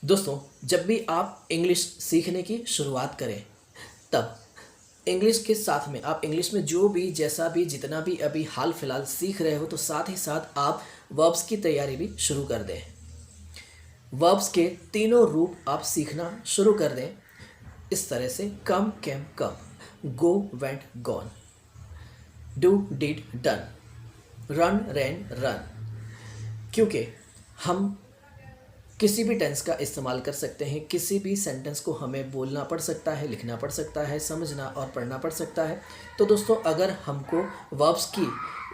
दोस्तों, जब भी आप इंग्लिश सीखने की शुरुआत करें तब इंग्लिश के साथ में आप इंग्लिश में जो भी जैसा भी जितना भी अभी हाल फिलहाल सीख रहे हो तो साथ ही साथ आप वर्ब्स की तैयारी भी शुरू कर दें। वर्ब्स के तीनों रूप आप सीखना शुरू कर दें। इस तरह से come came come, go went gone, do did done, run ran run. क्योंकि हम किसी भी टेंस का इस्तेमाल कर सकते हैं, किसी भी सेंटेंस को हमें बोलना पड़ सकता है, लिखना पड़ सकता है, समझना और पढ़ना पड़ सकता है। तो दोस्तों, अगर हमको वर्ब्स की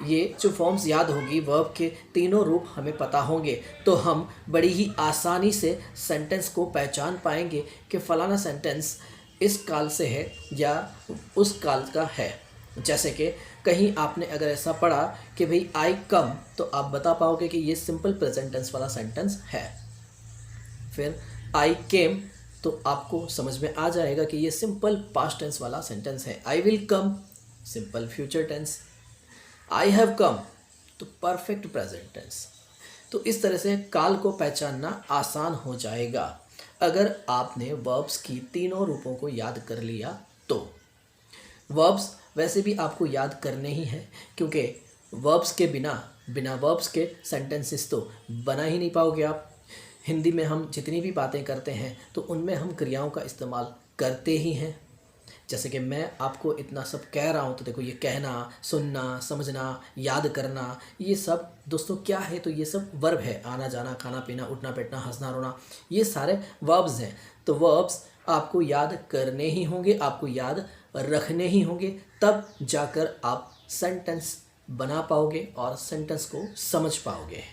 ये जो फॉर्म्स याद होगी, वर्ब के तीनों रूप हमें पता होंगे, तो हम बड़ी ही आसानी से सेंटेंस को पहचान पाएंगे कि फ़लाना सेंटेंस इस काल से है या उस काल का है। जैसे कि कहीं आपने अगर ऐसा पढ़ा कि भाई आई कम, तो आप बता पाओगे कि ये सिंपल प्रेजेंट टेंस वाला सेंटेंस है। फिर आई केम, तो आपको समझ में आ जाएगा कि ये सिंपल पास्ट टेंस वाला सेंटेंस है। I will come, simple future tense. I have come, तो परफेक्ट प्रेजेंट टेंस। तो इस तरह से काल को पहचानना आसान हो जाएगा अगर आपने वर्ब्स की तीनों रूपों को याद कर लिया तो। वर्ब्स वैसे भी आपको याद करने ही हैं, क्योंकि वर्ब्स के बिना वर्ब्स के सेंटेंसेस तो बना ही नहीं पाओगे आप। हिंदी में हम जितनी भी बातें करते हैं तो उनमें हम क्रियाओं का इस्तेमाल करते ही हैं। जैसे कि मैं आपको इतना सब कह रहा हूँ तो देखो, ये कहना, सुनना, समझना, याद करना, ये सब दोस्तों क्या है? तो ये सब वर्ब है। आना जाना, खाना पीना, उठना बैठना, हंसना रोना, ये सारे वर्ब्स हैं। तो वर्ब्स आपको याद करने ही होंगे, आपको याद रखने ही होंगे, तब जाकर आप सेंटेंस बना पाओगे और सेंटेंस को समझ पाओगे।